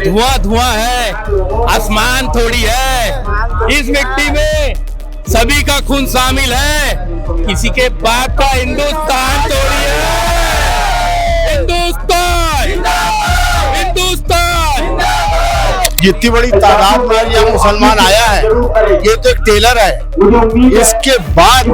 धुआं धुआं है, आसमान थोड़ी है। इस मिट्टी में सभी का खून शामिल है, किसी के बाप का हिंदुस्तान थोड़ी है। हिंदुस्तान, हिंदुस्तान। जितनी बड़ी तादाद में यहाँ मुसलमान आया है, ये तो एक टेलर है। इसके बाद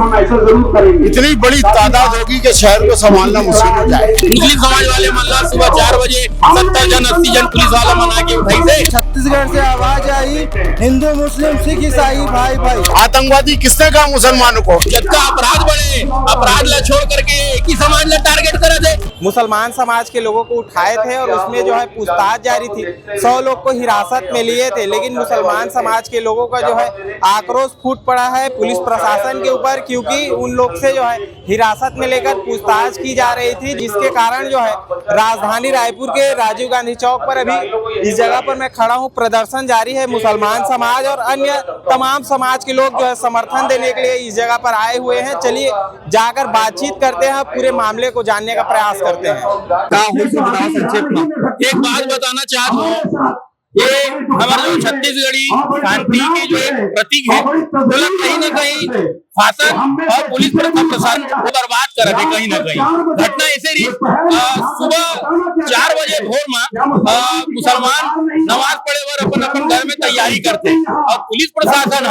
इतनी बड़ी तादाद होगी कि शहर को संभालना मुश्किल हो जाए। मुस्लिम समाज वाले मल्ला सुबह 4 बजे 70 जन 80 जन पुलिस वाला मना के उठाई से। छत्तीसगढ़ से आवाज आई, हिंदू मुस्लिम सिख ईसाई भाई भाई। आतंकवादी किसने कहा मुसलमानों को? जब का अपराध बढ़े, अपराध ला छोड़ करके एक ही समाज ला टारगेट करे थे। मुसलमान समाज के लोगों को उठाए थे और उसमें जो है पूछताछ जारी थी। 100 लोग को हिरासत में लिए थे, लेकिन मुसलमान समाज के लोगों का जो है आक्रोश फूट पड़ा है पुलिस प्रशासन के ऊपर, क्योंकि उन लोग से जो है हिरासत में लेकर पूछताछ की जा रही थी, जिसके कारण जो है राजधानी रायपुर के राजीव गांधी चौक पर अभी इस जगह पर मैं खड़ा हूं, प्रदर्शन जारी है। मुसलमान समाज और अन्य तमाम समाज के लोग जो है समर्थन देने के लिए इस जगह पर आए हुए हैं। चलिए जाकर बातचीत करते हैं, पूरे मामले को जानने का प्रयास करते हैं। एक बात बताना चाहता हूँ, ये हमारा जो छत्तीसगढ़ी शांति की जो एक प्रतीक है, वो कहीं न कहीं शासन और पुलिस प्रशासन को बर्बाद कर रहे कहीं न कहीं। घटना ऐसे रही, सुबह 4 बजे भोर में मुसलमान नमाज पढ़े और अपन अपन घर में तैयारी करते, और पुलिस प्रशासन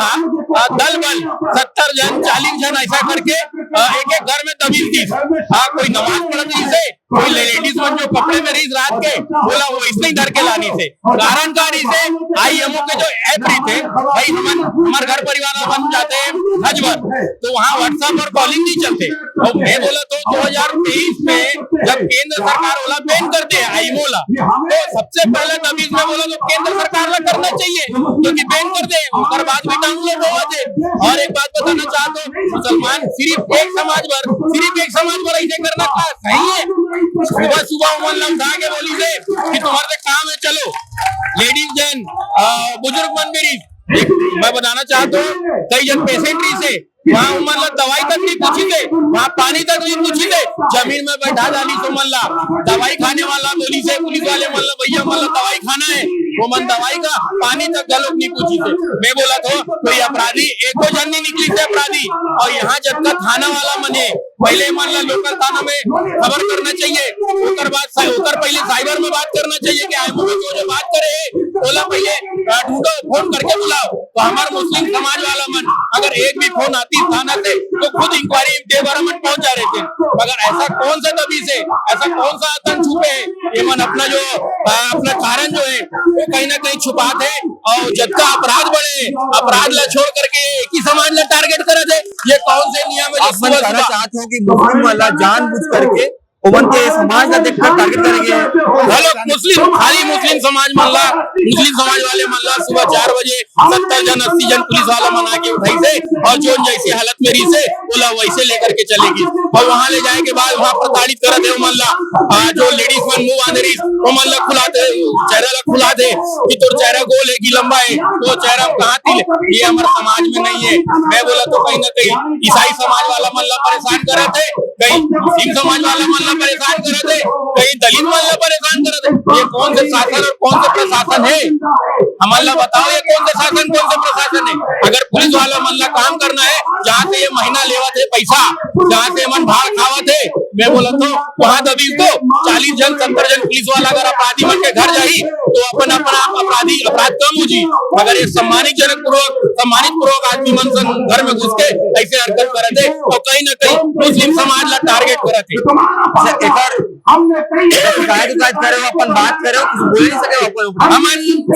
दल बल 70 जन 40 जन ऐसा करके एक एक घर में दबिश दी। कोई नमाज पढ़ रही से, कोई लेडीज मन जो कपड़े में रही रात के, बोला वो इसलिए डर के लानी से कारणकारी से IMO के जो ऐप रही थे, भाई हमारे घर परिवार बन जाते हैं हजवर, तो वहाँ व्हाट्सएप और कॉलिंग नहीं चलते। और मैं बोला तो 2023 में जब केंद्र सरकार वाला बैन कर दिया IMO ला, तो सबसे पहले तभी मैं बोला तो केंद्र सरकार ला करना चाहिए, क्योंकि बैन कर दे और बाद में डाउनलोड होगा थे। और एक बात बताना चाहता हूँ, मुसलमान सिर्फ एक समाज पर ऐसे करना सही है? सुबह सुबह उमन लम्हा के बोली से कि तुम्हारे काम है, चलो लेडीज जन बुजुर्ग मन मेरी, मैं बताना चाहता हूँ कई जन पेशेंट से वहाँ मतलब दवाई तक नहीं पूछी थे, वहाँ पानी तक नहीं पूछी थे, जमीन में बैठा डाली तो मल्ला दवाई खाने वाला बोली से पुलिस वाले मल्ला भैया मल्ला दवाई खाना है, वो मन दवाई का पानी तक गलोग नहीं पूछी थे। मैं बोला तो कोई अपराधी एको जन नहीं निकली थे अपराधी, और यहाँ जब तक थाना वाला मने पहले मान ला लोकल थाना में खबर करना चाहिए, उतर पहले साइबर में बात करना चाहिए कि IMO में जो बात करे बोला पहले ढूंढो, फोन करके बुलाओ। तो हमारे मुस्लिम समाज वाला मन अगर एक भी फोन आती थाना से तो खुद इंक्वायरी डेवलपमेंट पहुंच जा रहे थे, मगर ऐसा कौन सा दबी से, ऐसा कौन सा आतंक छुपे है, ये मन अपना जो अपना कारण जो है वो कहीं ना कहीं छुपाते, और जब का अपराध बढ़े, अपराध ला छोड़ करके एक ही समाज ला टारगेट करे थे। ये कौन से नियम है? आप कहना चाहते हो कि मुस्लिम वाला जानबूझ करके उमन के समाज का देखकर टारगेट करेंगे? हेलो मुस्लिम, खाली मुस्लिम समाज मल्ला, मुस्लिम समाज वाले मल्ला सुबह 4 बजे 70 जन 80 जन पुलिस वाला मना के उठाई से, और जो जैसी हालत मेरी से बोला वैसे लेकर के चलेगी, और वहाँ ले जाए के बाद वहाँ प्रताड़ित कर दे मल्ला। जो लेडीज मन मुंह बांध रही वो मल्ला खुलाते, चेहरा खुला दे कि तोर चेहरा गोल है कि लंबा है, तो चेहरा कहाँ थी, ये हमारे समाज में नहीं है। मैं बोला तो कहीं ना कहीं ईसाई समाज वाला मल्ला परेशान कर रहे थे, कहीं मुस्लिम समाज वाला मल्ला परेशान कर रहे थे, कहीं दलित मल्ला परेशान कर रहे थे। ये कौन से शासन और कौन से प्रशासन है? हमारा बताओ ये कौन से शासन कौन से प्रशासन है? अगर पुलिस वाला मल्ला काम करना है, जहाँ से ये महीना लेवा थे पैसा, जहाँ से मन भाड़ खावा थे, मैं बोला तो वहाँ दबी तो 40 जन 70 जन पुलिस वाला अगर अपराधी मन के घर जाही तो अपन अपना अपराध कम हो जी, मगर ये सम्मानित पूर्वक आदमी मन घर में घुस के ऐसे हरकत करे थे, तो कहीं न कहीं मुस्लिम समाज ला टारगेट करे थे। शिकायत करे अपन बात करे, कुछ बोल नहीं सके। हम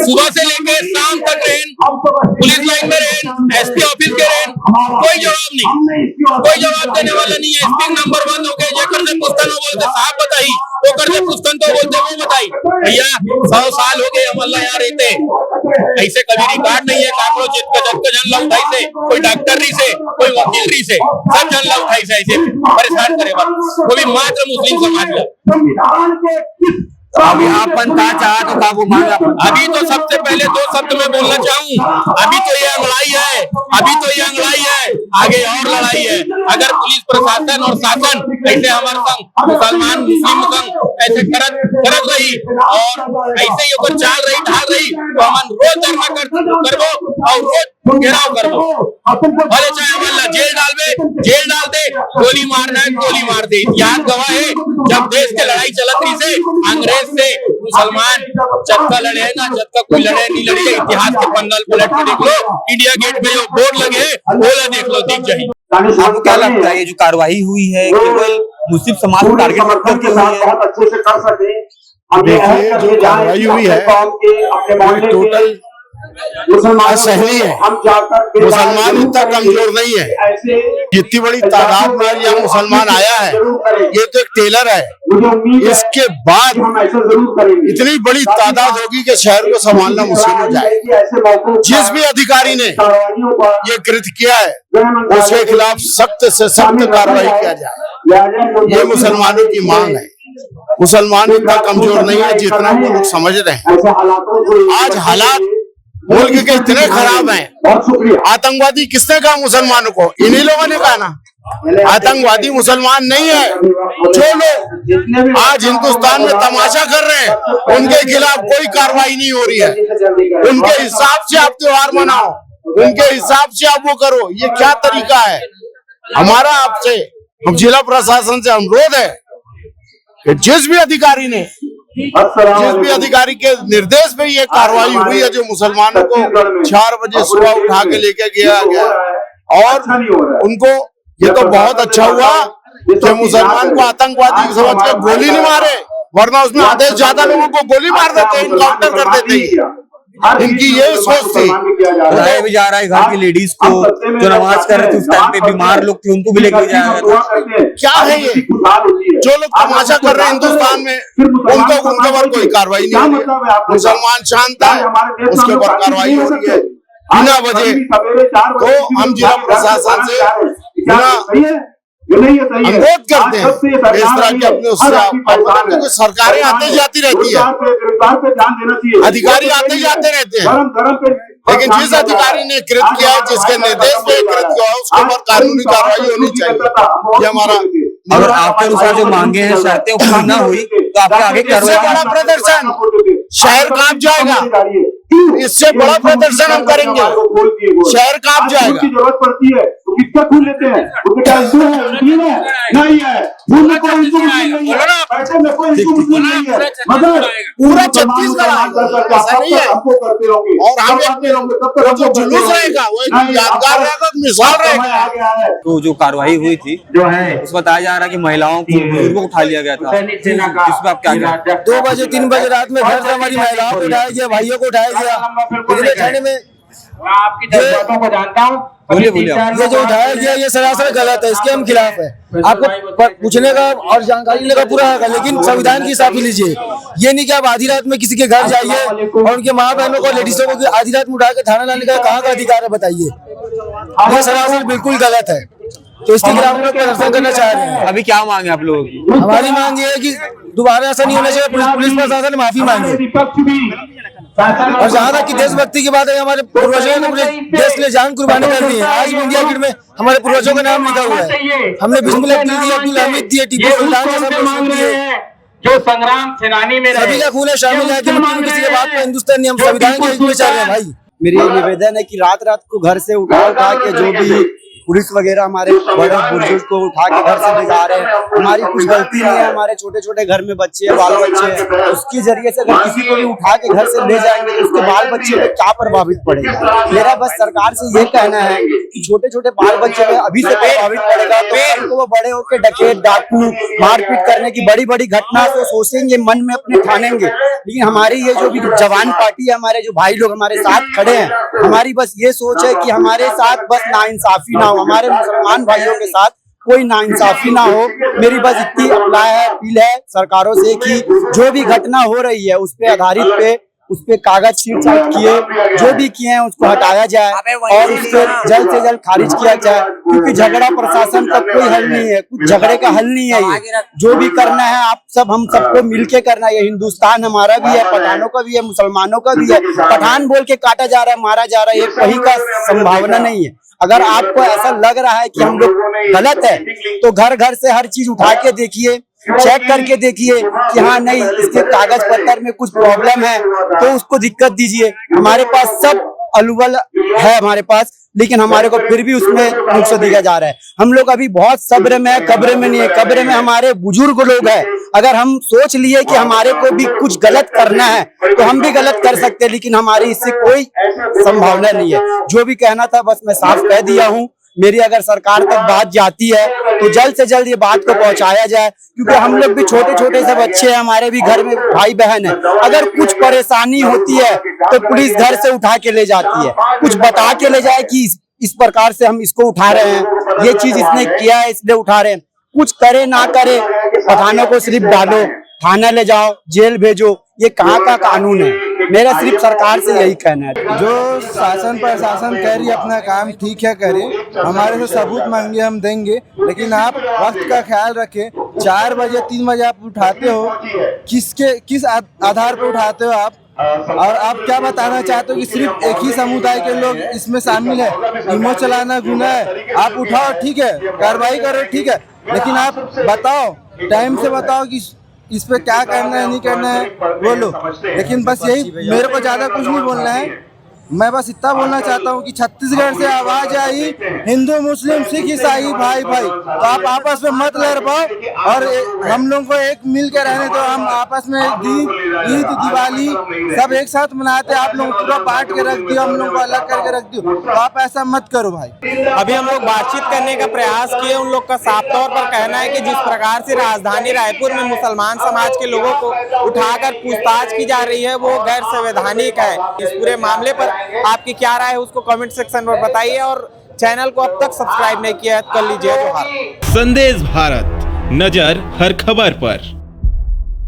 सुबह से लेके शाम तक रहें, पुलिस लाइन में रहें, SP ऑफिस के रहें, कोई जवाब नहीं, कोई जवाब देने वाला नहीं है। SP नंबर बंद हो गए, जेकर से पुस्तन बोलते साहब बताई, वो करते पुस्तन तो बोलते वो बताई। भैया 100 साल हो गए हम अल्लाह यहाँ रहते, ऐसे कभी रिकॉर्ड नहीं है काकरो जन लौटाई से, कोई डॉक्टर नहीं से, कोई वकील नहीं से, सब जन लौटाई से ऐसे परेशान करे वो भी मात्र मुस्लिम समाज का। अभी आपन का चाह तो काबू मांगा। अभी तो सबसे पहले 2 शब्द में बोलना चाहूँ, अभी तो ये अंगड़ाई है, आगे और लड़ाई है। अगर पुलिस प्रशासन और शासन ऐसे हमारे संग मुसलमान मुस्लिम संग ऐसे करत रही और ऐसे ही ओकर चाल रही ढाल रही तो हम रोज धरना करबो और रोज घेराव करबो। भले चाहे हमारा जेल डाल दे, गोली मारना है गोली मार दे। इतिहास गवाह है, जब देश के लड़ाई चलत रही से अंग्रेज से मुसलमान जब का लड़े है ना, जब तक कोई लड़े नहीं लड़ी है। इतिहास के पन्नल पलट के देख लो, इंडिया गेट पे जो बोर्ड लगे बोला देख लो, दिख जाए। आपको क्या लगता है ये जो कार्रवाई हुई है केवल मुस्लिम समाज को टारगेट करके हुई है? अच्छे से कर सके। देखिए जो कार्रवाई हुई है ये टोटल असहनीय है। मुसलमान इतना कमजोर नहीं है, जितनी बड़ी तादाद में यहाँ मुसलमान आया है, ये तो एक टेलर है। इसके बाद इतनी बड़ी तादाद होगी कि शहर को संभालना मुश्किल हो जाए। जिस भी अधिकारी ने ये कृत्य किया है उसके खिलाफ सख्त से सख्त कार्रवाई किया जाए, ये मुसलमानों की मांग है। मुसलमान इतना कमजोर नहीं है जितना वो लोग समझ रहे हैं। आज हालात मुल्क के इतने खराब हैं। आतंकवादी किसने कहा मुसलमानों को? इन्हीं लोगों ने कहा ना। आतंकवादी मुसलमान नहीं है। जो लोग आज हिंदुस्तान में तमाशा कर रहे हैं उनके खिलाफ कोई कार्रवाई नहीं हो रही है। उनके हिसाब से आप त्योहार मनाओ, उनके हिसाब से आप वो करो, ये क्या तरीका है? हमारा आपसे, हम जिला प्रशासन से अनुरोध है कि जिस भी अधिकारी के निर्देश पे ये कार्रवाई हुई है, जो मुसलमानों को 4 बजे सुबह उठा के लेके गया और उनको, ये तो बहुत अच्छा हुआ कि मुसलमान को आतंकवादी समझ के गोली नहीं मारे, वरना उसमें आधे ज्यादा लोगों को गोली मार देते, इनकाउंटर कर देते। इनकी ये सोच थी। बताया भी जा रहा है घर की लेडीज को जो नमाज कर रहे थे उस टाइम पे बीमार लोग थे उनको भी लेके जाया गया था। क्या है ये? जो लोग तमाशा कर रहे हैं हिंदुस्तान में उनके ऊपर कोई कार्रवाई नहीं हो रही है। मुसलमान शांत है, उसके ऊपर कार्रवाई हो रही है बिना वजह। तो हम जिला प्रशासन से अनुरोध करते हैं इस तरह की अपने उससे सरकारें आती जाती रहती है, अधिकारी आते जाते रहते हैं, लेकिन जिस अधिकारी ने कृत्य किया है, जिसके निर्देश पे कृत्य किया है, उसके ऊपर कानूनी कार्रवाई होनी चाहिए। ये हमारा, अगर आपके अनुसार जो मांगे हैं शर्तें पूरी न हुई तो आपके आगे इससे बड़ा प्रदर्शन शहर कांप जाएगा। इससे बड़ा प्रदर्शन हम करेंगे, शहर कांप जाएगा। जरूरत पड़ती है तो कितना खून लेते हैं? नहीं है, मगर पूरा छत्तीसगढ़ और हम जो जुलूस रहेगा वो एक यादगार रहेगा, मिसाल रहेगा। तो जो कार्रवाई हुई थी जो है उसमें बताया जा रहा है कि महिलाओं को, बुजुर्गों को उठा लिया गया था। इसमें आप क्या कहें? 2 बजे 3 बजे रात में घर से हमारी महिलाओं को उठाया गया, भाइयों को उठाया गया। पिछले थाने में आपकी जज्बातों को जानता हूँ। बोलिए ये जो उठाया गया ये सरासर गलत है, इसके हम खिलाफ है। आपको पूछने का और जानकारी लेने का पूरा हक है, लेकिन संविधान की हिसाब से लीजिए। ये नहीं कि आप आधी रात में किसी के घर जाइए और उनके माँ बहनों को, लेडीजों को आधी रात में उठा के थाना लाने का कहाँ का अधिकार है बताइए? ये सरासर बिल्कुल गलत है। तो इसके खिलाफ हम लोग प्रदर्शन करना चाह रहे हैं। अभी क्या मांगे आप लोगों की? हमारी मांग ये है कि दोबारा ऐसा नहीं होना चाहिए, पुलिस प्रशासन माफी मांगे। और जहाँ तक की देशभक्ति की बात है, हमारे पूर्वजों ने अपने देश के लिए जान कुर्बानी कर दी है। आज भी इंडिया गेट में हमारे पूर्वजों का नाम लिखा हुआ है। हमने बिस्मिल्लाह दी, अब्दुल हमीद दिए, टीपू सुल्तान सब कुछ दिए। जो संग्राम सेनानी में सभी का खून है शामिल है कि किसी के बात में हिंदुस्तान नहीं, हम संविधान के हित में चल रहे हैं भाई। मेरी ये निवेदन है कि रात रात को घर से उठा के जो भी पुलिस वगैरह हमारे बड़े बुजुर्ग को उठा के घर से ले जा रहे हैं, हमारी कुछ गलती नहीं है। हमारे छोटे छोटे घर में बच्चे हैं, बाल बच्चे हैं, उसकी जरिए से अगर किसी को भी उठा के घर से ले जाएंगे तो उसके बाल बच्चे पे क्या प्रभावित पड़ेगा? मेरा बस सरकार से ये कहना है कि छोटे छोटे बाल बच्चे में अभी से प्रभावित पड़ेगा तो वो बड़े होकर डकैत, डाकू, मारपीट करने की बड़ी बड़ी घटना को सोचेंगे, मन में अपने ठानेंगे। लेकिन हमारी ये जो भी जवान पार्टी है, हमारे जो भाई लोग हमारे साथ खड़े हैं, हमारी बस ये सोच है कि हमारे साथ बस नाइंसाफी ना हो, हमारे मुसलमान भाइयों के साथ कोई नाइंसाफी ना हो। मेरी बस इतनी अपील है सरकारों से कि जो भी घटना हो रही है उस पे आधारित पे उस पे कागज छींट किए, जो भी किए हैं उसको हटाया जाए और उसको जल्द से जल्द खारिज किया जाए, क्योंकि झगड़ा प्रशासन तक कोई हल नहीं है, कुछ झगड़े का हल नहीं है। ये जो भी करना है आप सब हम सबको मिलके करना है। ये हिंदुस्तान हमारा भी है, पठानों का भी है, मुसलमानों का भी है। पठान बोल के काटा जा रहा है, मारा जा रहा है, ये कहीं का संभावना नहीं है। अगर आपको ऐसा लग रहा है कि हम लोग गलत है तो घर घर से हर चीज उठा के देखिए, चेक करके देखिए कि हाँ नहीं इसके कागज पत्र में कुछ प्रॉब्लम है तो उसको दिक्कत दीजिए। हमारे पास सब अल्वल है हमारे पास, लेकिन हमारे को फिर भी उसमें नुक्स दिया जा रहा है। हम लोग अभी बहुत सब्र में है, कब्र में नहीं है। कब्र में हमारे बुजुर्ग लोग हैं। अगर हम सोच लिए कि हमारे को भी कुछ गलत करना है तो हम भी गलत कर सकते हैं, लेकिन हमारी इससे कोई संभावना नहीं है। जो भी कहना था बस मैं साफ कह दिया हूँ। मेरी अगर सरकार तक बात जाती है तो जल्द से जल्द ये बात को पहुंचाया जाए, क्योंकि हम लोग भी छोटे छोटे से बच्चे हैं, हमारे भी घर में भाई बहन है। अगर कुछ परेशानी होती है तो पुलिस घर से उठा के ले जाती है, कुछ बता के ले जाए कि इस प्रकार से हम इसको उठा रहे हैं, ये चीज इसने किया है इसलिए उठा रहे हैं। कुछ करे ना करे पठानों को सिर्फ डालो, थाना ले जाओ, जेल भेजो, ये कहाँ का कानून है? मेरा सिर्फ सरकार से यही कहना है। जो शासन प्रशासन कह रही है अपना काम ठीक है करे, हमारे से सबूत मांगे हम देंगे, लेकिन आप वक्त का ख्याल रखें। 4 बजे 3 बजे आप उठाते हो, किस आधार पर उठाते हो आप? और आप क्या बताना चाहते हो कि सिर्फ एक ही समुदाय के लोग इसमें शामिल है? इमो चलाना गुनाह है। आप उठाओ ठीक है, कार्रवाई करो ठीक है, लेकिन आप बताओ, टाइम से बताओ कि इस पे क्या करना है नहीं करना है, बोलो। लेकिन बस यही, मेरे को ज्यादा कुछ नहीं बोलना है। मैं बस इतना बोलना चाहता हूँ कि छत्तीसगढ़ से आवाज आई, हिंदू मुस्लिम सिख ईसाई भाई भाई, तो आप आपस में मत लड़ पाओ और हम लोग को एक मिल के रहने दो। हम आपस में ईद दिवाली सब एक साथ मनाते, आप लोग पूरा बांट के रख दियो, हम लोग को अलग करके रख दियो, तो आप ऐसा मत करो भाई। अभी हम लोग बातचीत करने का प्रयास किए, उन लोग का साफ तौर पर कहना है कि जिस प्रकार से राजधानी रायपुर में मुसलमान समाज के लोगों को उठाकर पूछताछ की जा रही है वो गैर संवैधानिक है। इस पूरे मामले पर आपकी क्या राय है उसको कमेंट सेक्शन में बताइए, और चैनल को अब तक सब्सक्राइब नहीं किया है तो कर लीजिए। जोहार। संदेश भारत, नजर हर खबर पर।